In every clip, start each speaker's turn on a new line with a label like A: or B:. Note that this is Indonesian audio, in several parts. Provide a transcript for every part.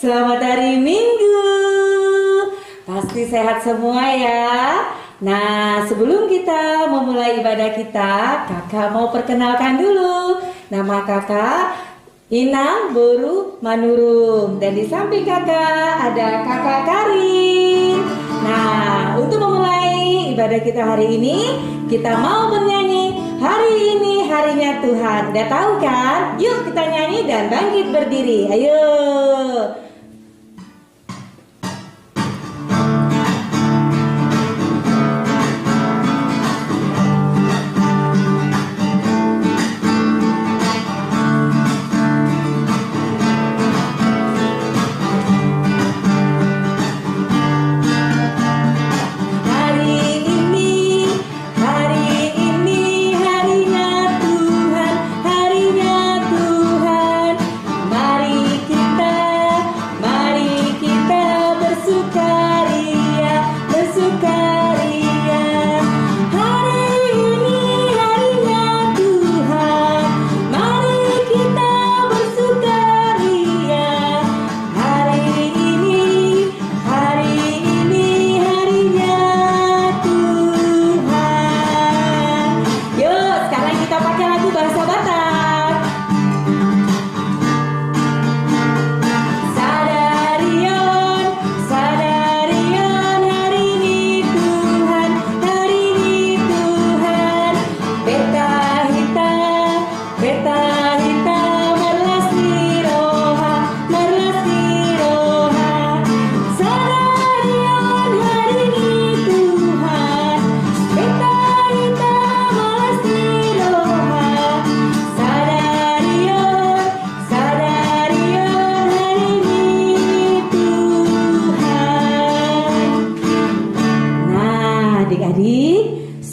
A: Selamat hari Minggu. Pasti sehat semua ya. Nah, sebelum kita memulai ibadah kita, kakak mau perkenalkan dulu. Nama kakak Inang Boru Manurung. Dan di samping kakak ada kakak Karin. Nah, untuk memulai ibadah kita hari ini, kita mau bernyanyi Hari Ini Harinya Tuhan. Udah tahu kan? Yuk kita nyanyi dan bangkit berdiri. Ayo.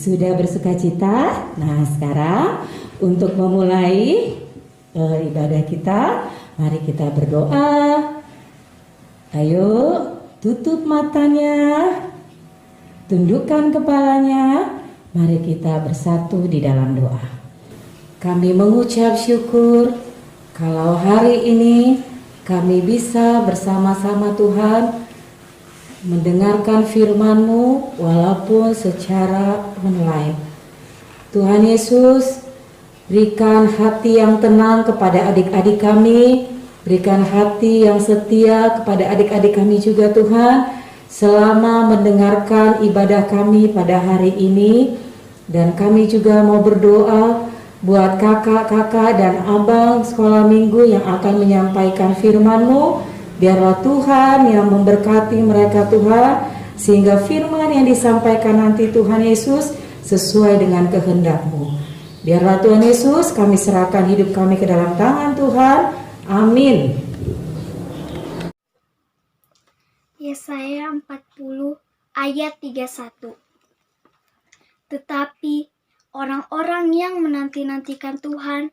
A: Sudah bersuka cita. Nah, sekarang untuk memulai ibadah kita, mari kita berdoa. Ayo, tutup matanya, tundukkan kepalanya. Mari kita bersatu di dalam doa. Kami mengucap syukur kalau hari ini kami bisa bersama-sama Tuhan mendengarkan firman-Mu walaupun secara online. Tuhan Yesus, berikan hati yang tenang kepada adik-adik kami, berikan hati yang setia kepada adik-adik kami juga Tuhan, selama mendengarkan ibadah kami pada hari ini. Dan kami juga mau berdoa buat kakak-kakak dan abang sekolah minggu yang akan menyampaikan firman-Mu. Biarlah Tuhan yang memberkati mereka Tuhan, sehingga firman yang disampaikan nanti Tuhan Yesus sesuai dengan kehendak-Mu. Biarlah Tuhan Yesus, kami serahkan hidup kami ke dalam tangan Tuhan. Amin.
B: Yesaya 40 ayat 31. Tetapi orang-orang yang menanti-nantikan Tuhan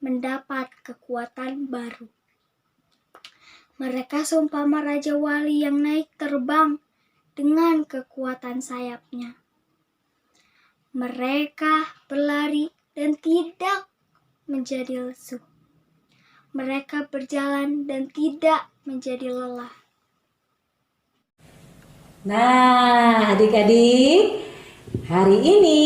B: mendapat kekuatan baru. Mereka seumpama Raja Wali yang naik terbang dengan kekuatan sayapnya. Mereka berlari dan tidak menjadi lesu. Mereka berjalan dan tidak menjadi lelah.
A: Nah, adik-adik, hari ini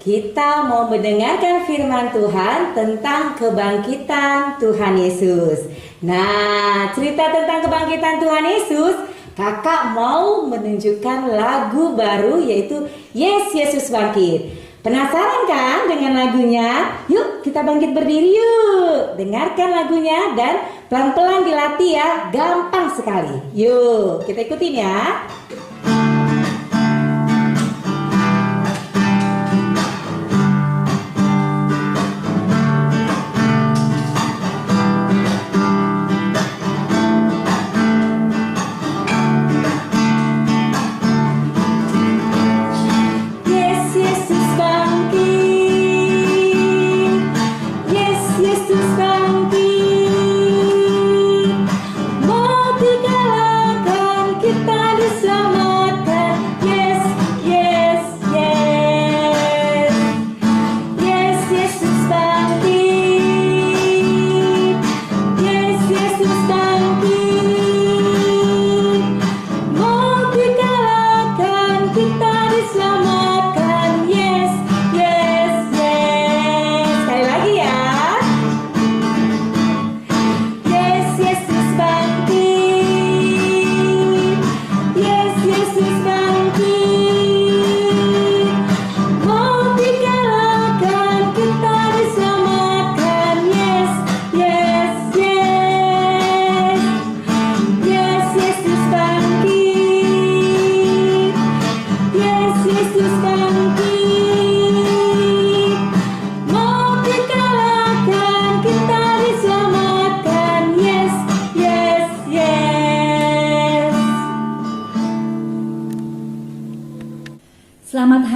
A: kita mau mendengarkan firman Tuhan tentang kebangkitan Tuhan Yesus. Nah, cerita tentang kebangkitan Tuhan Yesus, kakak mau menunjukkan lagu baru yaitu Yes, Yesus Bangkit. Penasaran kan dengan lagunya? Yuk kita bangkit berdiri yuk. Dengarkan lagunya dan pelan-pelan dilatih ya, gampang sekali. Yuk kita ikutin ya.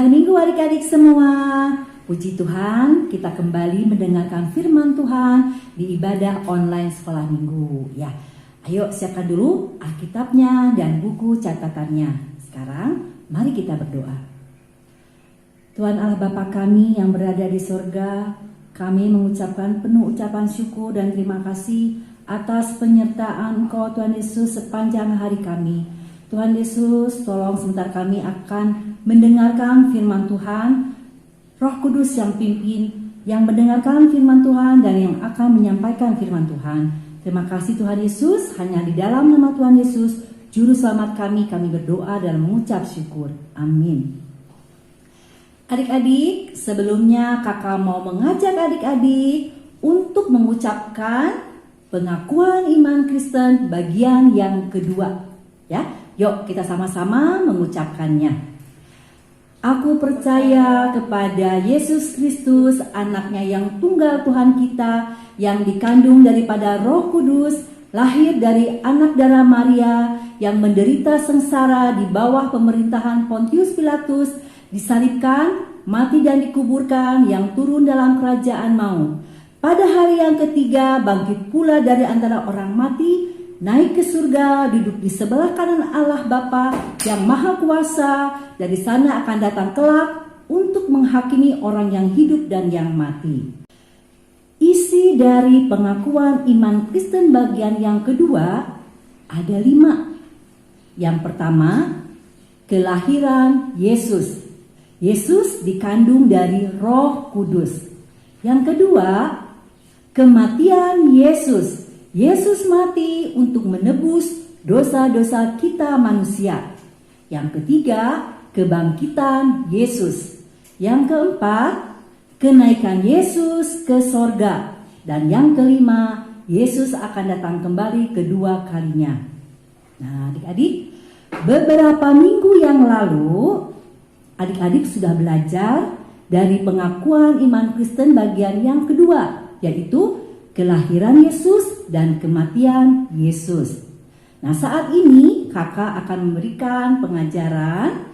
C: Selamat hari Minggu adik-adik semua. Puji Tuhan, kita kembali mendengarkan firman Tuhan di ibadah online sekolah minggu. Ya, ayo siapkan dulu Alkitabnya dan buku catatannya. Sekarang, mari kita berdoa. Tuhan Allah Bapa kami yang berada di sorga, kami mengucapkan penuh ucapan syukur dan terima kasih atas penyertaan Engkau Tuhan Yesus sepanjang hari kami. Tuhan Yesus, tolong sebentar kami akan mendengarkan firman Tuhan. Roh Kudus yang pimpin, yang mendengarkan firman Tuhan dan yang akan menyampaikan firman Tuhan. Terima kasih Tuhan Yesus, hanya di dalam nama Tuhan Yesus, Juru Selamat kami berdoa dan mengucap syukur. Amin. Adik-adik, sebelumnya kakak mau mengajak adik-adik untuk mengucapkan pengakuan iman Kristen bagian yang kedua. Ya, yuk kita sama-sama mengucapkannya. Aku percaya kepada Yesus Kristus, anaknya yang tunggal Tuhan kita, yang dikandung daripada Roh Kudus, lahir dari anak darah Maria, yang menderita sengsara di bawah pemerintahan Pontius Pilatus, disalibkan, mati dan dikuburkan, yang turun dalam kerajaan maut. Pada hari yang ketiga bangkit pula dari antara orang mati, naik ke surga, duduk di sebelah kanan Allah Bapa yang Maha Kuasa. Dari sana akan datang kelak untuk menghakimi orang yang hidup dan yang mati. Isi dari pengakuan iman Kristen bagian yang kedua ada 5. Yang pertama, kelahiran Yesus. Yesus dikandung dari Roh Kudus. Yang kedua, kematian Yesus. Yesus mati untuk menebus dosa-dosa kita manusia. Yang ketiga, kebangkitan Yesus. Yang keempat, kenaikan Yesus ke sorga. Dan yang kelima, Yesus akan datang kembali kedua kalinya. Nah, adik-adik, beberapa minggu yang lalu adik-adik sudah belajar dari pengakuan iman Kristen bagian yang kedua, yaitu kelahiran Yesus dan kematian Yesus. Nah, saat ini kakak akan memberikan pengajaran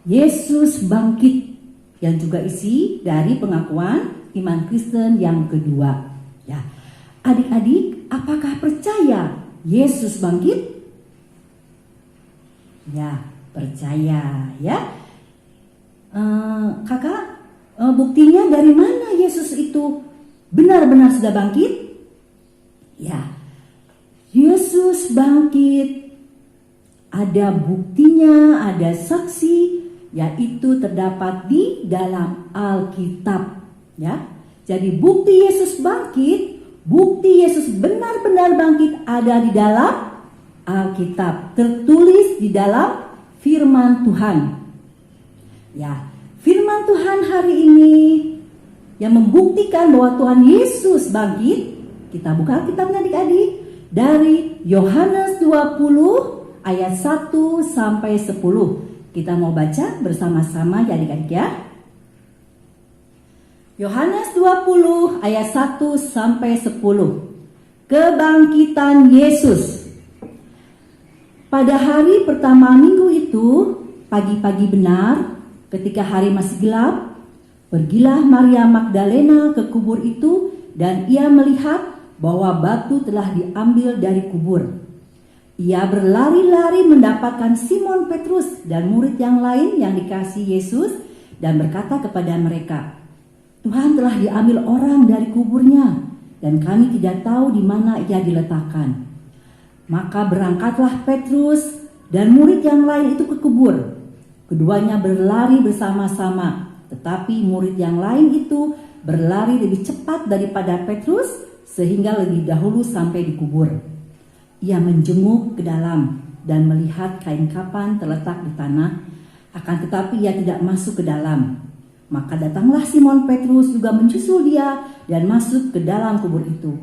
C: Yesus bangkit yang juga isi dari pengakuan iman Kristen yang kedua. Ya, adik-adik, apakah percaya Yesus bangkit? Ya, percaya ya. Kakak, buktinya dari mana Yesus itu benar-benar sudah bangkit? Ya, Yesus bangkit. Ada buktinya, ada saksi, yaitu terdapat di dalam Alkitab. Ya, jadi bukti Yesus bangkit, bukti Yesus benar-benar bangkit ada di dalam Alkitab, tertulis di dalam firman Tuhan. Ya, firman Tuhan hari ini yang membuktikan bahwa Tuhan Yesus bangkit. Kita buka Alkitabnya adik-adik dari Yohanes 20 ayat 1 sampai 10. Kita mau baca bersama-sama ya adik-adik ya. Yohanes 20 ayat 1 sampai 10. Kebangkitan Yesus. Pada hari pertama minggu itu, pagi-pagi benar, ketika hari masih gelap, pergilah Maria Magdalena ke kubur itu dan ia melihat bahwa batu telah diambil dari kubur. Ia berlari-lari mendapatkan Simon Petrus dan murid yang lain yang dikasihi Yesus dan berkata kepada mereka, "Tuhan telah diambil orang dari kuburnya dan kami tidak tahu di mana ia diletakkan." Maka berangkatlah Petrus dan murid yang lain itu ke kubur. Keduanya berlari bersama-sama, tetapi murid yang lain itu berlari lebih cepat daripada Petrus sehingga lebih dahulu sampai di kubur. Ia menjenguk ke dalam dan melihat kain kapan terletak di tanah, akan tetapi ia tidak masuk ke dalam. Maka datanglah Simon Petrus juga menyusul dia dan masuk ke dalam kubur itu.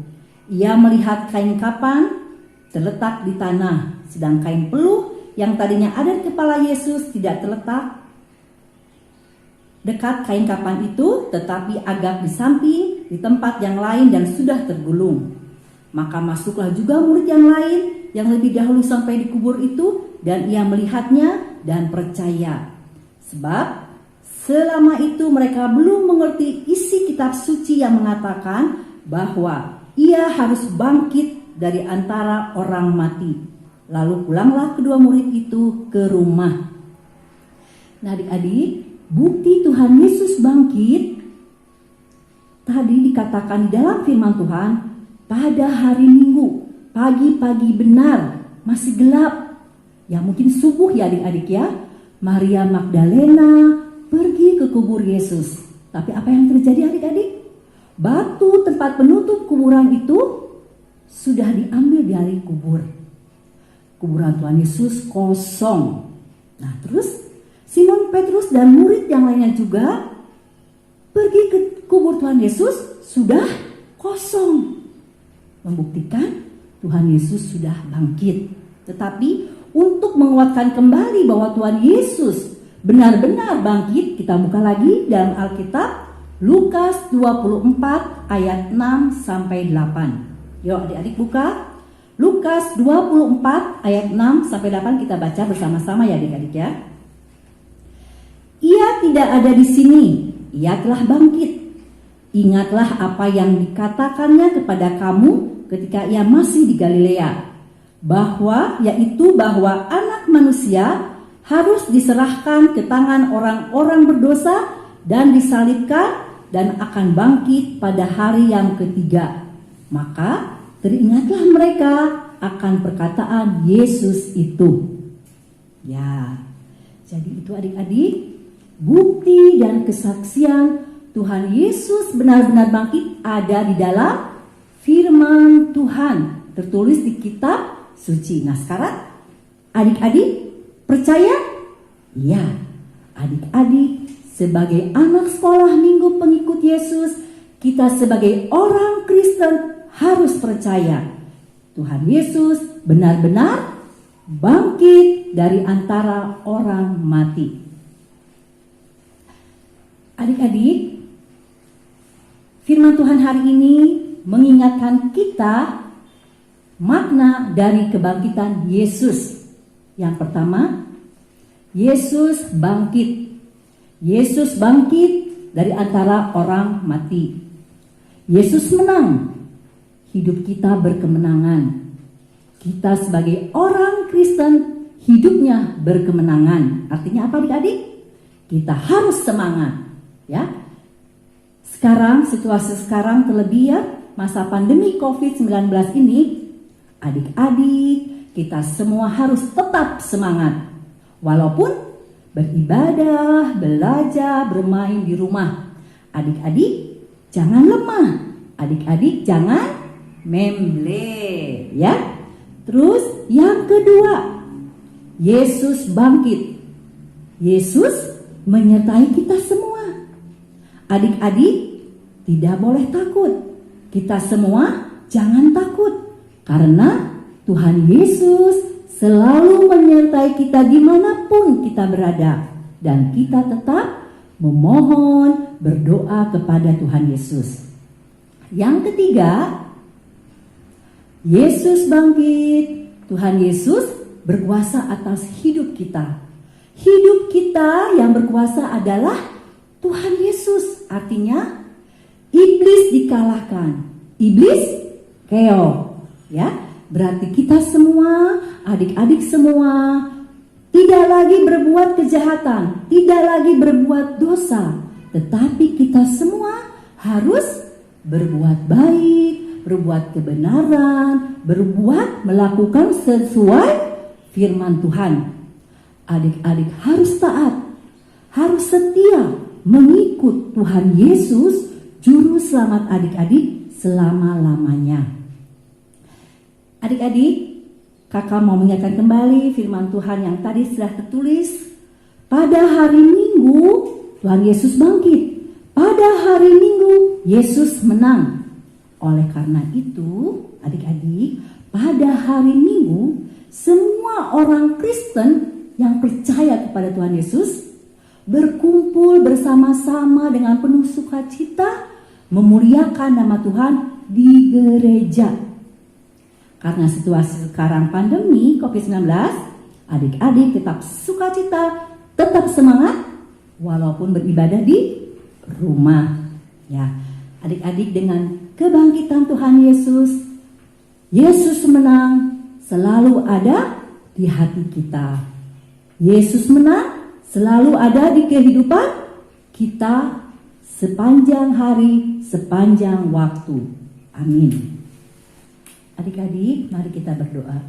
C: Ia melihat kain kapan terletak di tanah, sedang kain peluh yang tadinya ada di kepala Yesus tidak terletak dekat kain kapan itu, tetapi agak di samping di tempat yang lain dan sudah tergulung. Maka masuklah juga murid yang lain yang lebih dahulu sampai di kubur itu, dan ia melihatnya dan percaya. Sebab selama itu mereka belum mengerti isi kitab suci yang mengatakan bahwa ia harus bangkit dari antara orang mati. Lalu pulanglah kedua murid itu ke rumah. Nah adik-adik, bukti Tuhan Yesus bangkit tadi dikatakan di dalam firman Tuhan pada hari Minggu, pagi-pagi benar, masih gelap. Ya mungkin subuh ya adik-adik ya. Maria Magdalena pergi ke kubur Yesus. Tapi apa yang terjadi adik-adik? Batu tempat penutup kuburan itu sudah diambil dari kubur. Kuburan Tuhan Yesus kosong. Nah terus Simon Petrus dan murid yang lainnya juga pergi ke kubur Tuhan Yesus, sudah kosong. Membuktikan Tuhan Yesus sudah bangkit. Tetapi untuk menguatkan kembali bahwa Tuhan Yesus benar-benar bangkit, kita buka lagi dalam Alkitab Lukas 24 ayat 6 sampai 8. Yuk adik-adik buka Lukas 24 ayat 6 sampai 8, kita baca bersama-sama ya adik-adik ya. Ia tidak ada di sini, ia telah bangkit. Ingatlah apa yang dikatakannya kepada kamu ketika ia masih di Galilea, yaitu bahwa Anak Manusia harus diserahkan ke tangan orang-orang berdosa dan disalibkan dan akan bangkit pada hari yang ketiga. Maka teringatlah mereka akan perkataan Yesus itu. Ya, jadi itu adik-adik, bukti dan kesaksian Tuhan Yesus benar-benar bangkit ada di dalam firman Tuhan tertulis di kitab suci. Nah sekarang adik-adik percaya? Ya, adik-adik sebagai anak sekolah minggu pengikut Yesus, kita sebagai orang Kristen harus percaya Tuhan Yesus benar-benar bangkit dari antara orang mati. Adik-adik, firman Tuhan hari ini mengingatkan kita makna dari kebangkitan Yesus. Yang pertama, Yesus bangkit. Yesus bangkit dari antara orang mati. Yesus menang. Hidup kita berkemenangan. Kita sebagai orang Kristen hidupnya berkemenangan. Artinya apa adik-adik? Kita harus semangat, ya. Sekarang, situasi sekarang terlebih ya, masa pandemi COVID-19 ini, adik-adik, kita semua harus tetap semangat. Walaupun beribadah, belajar, bermain di rumah. Adik-adik, jangan lemah. Adik-adik, jangan memble, ya. Terus yang kedua, Yesus bangkit. Yesus menyertai kita semua. Adik-adik, tidak boleh takut. Kita semua jangan takut. Karena Tuhan Yesus selalu menyertai kita dimanapun kita berada. Dan kita tetap memohon, berdoa kepada Tuhan Yesus. Yang ketiga, Yesus bangkit. Tuhan Yesus berkuasa atas hidup kita. Hidup kita yang berkuasa adalah Tuhan Yesus. Artinya iblis dikalahkan. Iblis keo, ya. Berarti kita semua, adik-adik semua, tidak lagi berbuat kejahatan, tidak lagi berbuat dosa, tetapi kita semua harus berbuat baik, berbuat kebenaran, melakukan sesuai firman Tuhan. Adik-adik harus taat, harus setia mengikut Tuhan Yesus, juru selamat adik-adik selama-lamanya. Adik-adik, kakak mau mengingatkan kembali firman Tuhan yang tadi sudah tertulis. Pada hari Minggu, Tuhan Yesus bangkit. Pada hari Minggu, Yesus menang. Oleh karena itu, adik-adik, pada hari Minggu, semua orang Kristen yang percaya kepada Tuhan Yesus berkumpul bersama-sama dengan penuh sukacita memuliakan nama Tuhan di gereja. Karena situasi sekarang pandemi COVID-19, adik-adik tetap sukacita, tetap semangat, walaupun beribadah di rumah. Ya, adik-adik, dengan kebangkitan Tuhan Yesus, Yesus menang selalu ada di hati kita. Yesus menang selalu ada di kehidupan kita sepanjang hari, sepanjang waktu. Amin. Adik-adik, mari kita berdoa.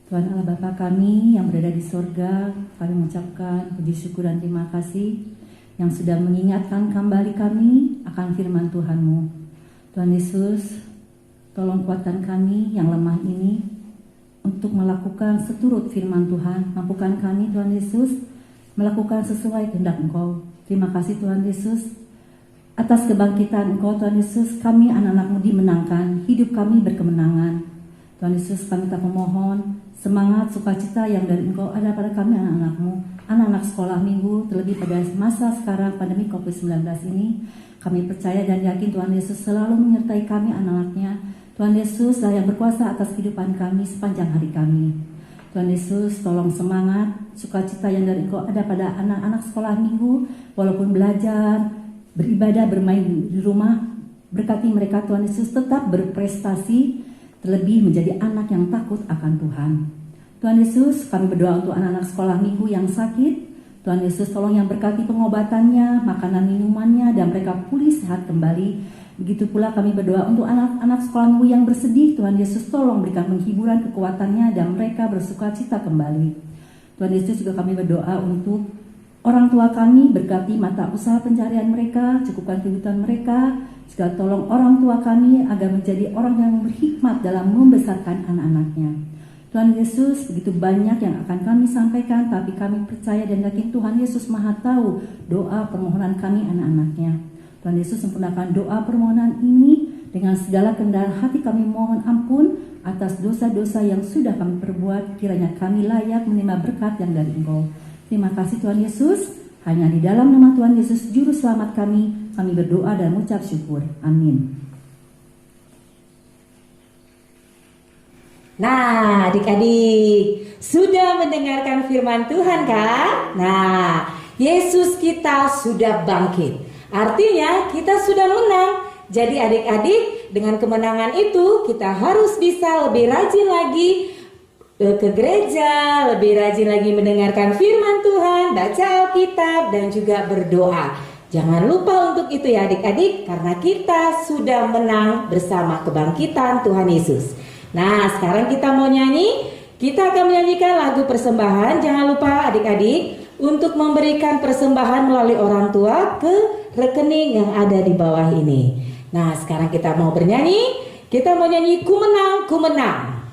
C: Tuhan Allah Bapa kami yang berada di sorga, kami mengucapkan puji syukur dan terima kasih yang sudah mengingatkan kembali kami akan firman Tuhan-Mu. Tuhan Yesus, tolong kuatkan kami yang lemah ini untuk melakukan seturut firman Tuhan. Mampukan kami Tuhan Yesus melakukan sesuai kehendak Engkau. Terima kasih Tuhan Yesus atas kebangkitan Engkau. Tuhan Yesus, kami anak-anak-Mu dimenangkan, hidup kami berkemenangan. Tuhan Yesus, kami tak memohon semangat sukacita yang dari Engkau ada pada kami anak-anak-Mu, anak-anak sekolah minggu, terlebih pada masa sekarang pandemi COVID-19 ini. Kami percaya dan yakin Tuhan Yesus selalu menyertai kami anak-anaknya. Tuhan Yesus lah yang berkuasa atas kehidupan kami sepanjang hari kami. Tuhan Yesus, tolong semangat sukacita yang dari Engkau ada pada anak-anak sekolah minggu, walaupun belajar, beribadah, bermain di rumah. Berkati mereka Tuhan Yesus tetap berprestasi, terlebih menjadi anak yang takut akan Tuhan. Tuhan Yesus, kami berdoa untuk anak-anak sekolah minggu yang sakit. Tuhan Yesus, tolong yang berkati pengobatannya, makanan minumannya, dan mereka pulih sehat kembali. Begitu pula kami berdoa untuk anak-anak sekolah minggu yang bersedih. Tuhan Yesus, tolong berikan penghiburan kekuatannya dan mereka bersukacita kembali. Tuhan Yesus, juga kami berdoa untuk orang tua kami, berkati mata usaha pencarian mereka, cukupkan kebutuhan mereka. Juga tolong orang tua kami agar menjadi orang yang berhikmat dalam membesarkan anak-anaknya. Tuhan Yesus, begitu banyak yang akan kami sampaikan, tapi kami percaya dan yakin Tuhan Yesus Maha tahu doa permohonan kami anak-anaknya. Tuhan Yesus, sempurnakan doa permohonan ini dengan segala kerendahan hati. Kami mohon ampun atas dosa-dosa yang sudah kami perbuat, kiranya kami layak menerima berkat yang dari Engkau. Terima kasih Tuhan Yesus, hanya di dalam nama Tuhan Yesus Juru Selamat kami berdoa dan mengucap syukur. Amin.
A: Nah, adik-adik, sudah mendengarkan firman Tuhan kan? Nah, Yesus kita sudah bangkit. Artinya kita sudah menang. Jadi adik-adik, dengan kemenangan itu kita harus bisa lebih rajin lagi ke gereja, lebih rajin lagi mendengarkan firman Tuhan, baca Alkitab, dan juga berdoa. Jangan lupa untuk itu ya adik-adik, karena kita sudah menang bersama kebangkitan Tuhan Yesus. Nah, sekarang kita mau nyanyi. Kita akan menyanyikan lagu persembahan. Jangan lupa adik-adik untuk memberikan persembahan melalui orang tua ke rekening yang ada di bawah ini. Nah, sekarang kita mau bernyanyi. Kita mau nyanyi Ku Menang, Ku Menang.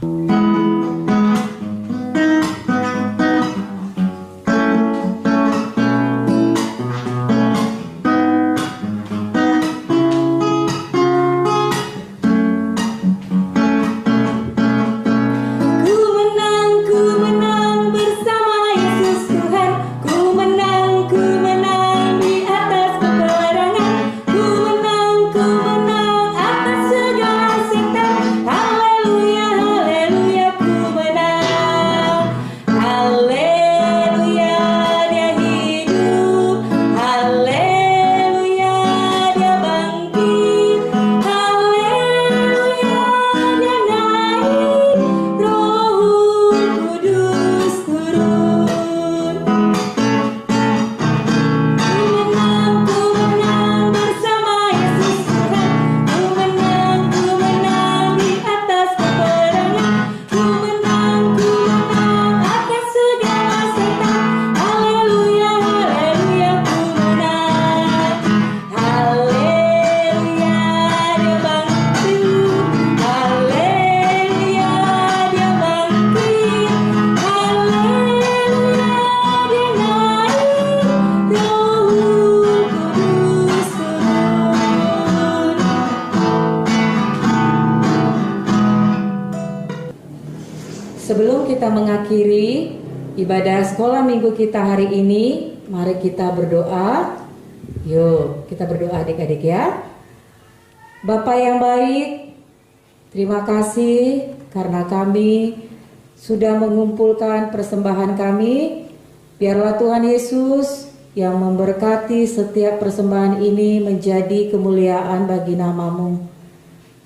A: Sebelum kita mengakhiri ibadah sekolah minggu kita hari ini, mari kita berdoa. Yuk, kita berdoa adik-adik ya. Bapa yang baik, terima kasih karena kami sudah mengumpulkan persembahan kami Biarlah Tuhan Yesus yang memberkati setiap persembahan ini menjadi kemuliaan bagi nama-Mu.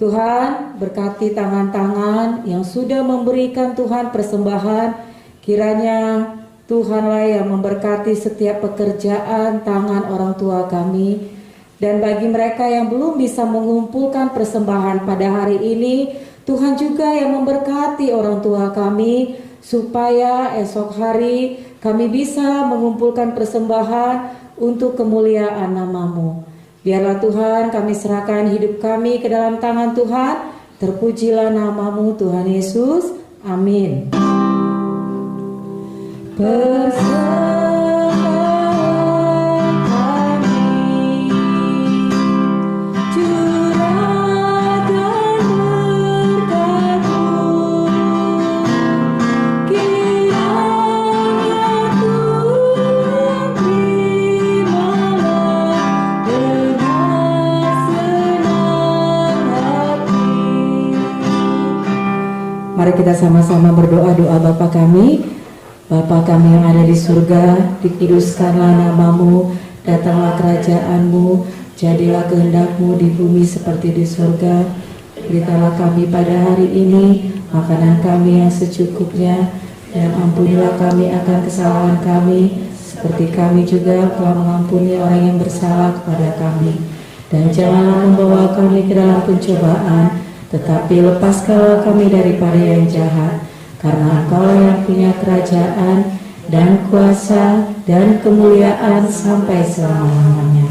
A: Tuhan, berkati tangan-tangan yang sudah memberikan Tuhan persembahan. Kiranya Tuhanlah yang memberkati setiap pekerjaan tangan orang tua kami. Dan bagi mereka yang belum bisa mengumpulkan persembahan pada hari ini, Tuhan juga yang memberkati orang tua kami, supaya esok hari kami bisa mengumpulkan persembahan untuk kemuliaan nama-Mu. Biarlah Tuhan kami serahkan hidup kami ke dalam tangan Tuhan. Terpujilah nama-Mu Tuhan Yesus. Amin. Mari kita sama-sama berdoa doa Bapa kami. Bapa kami yang ada di surga, dikuduskanlah nama-Mu, datanglah kerajaan-Mu, jadilah kehendak-Mu di bumi seperti di surga. Berikanlah kami pada hari ini makanan kami yang secukupnya, dan ampunilah kami akan kesalahan kami, seperti kami juga telah mengampuni orang yang bersalah kepada kami. Dan janganlah membawa kami ke dalam pencobaan, tetapi lepaskanlah kami daripada yang jahat, karena Engkau yang punya kerajaan dan kuasa dan kemuliaan sampai selama-lamanya.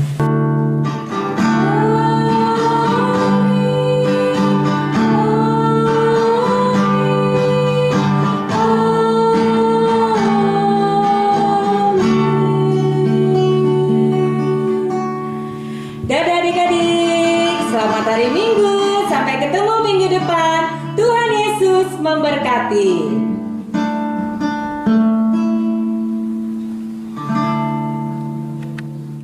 A: Dadah adik-adik, selamat hari Minggu. Sampai ketemu minggu depan. Tuhan Yesus memberkati.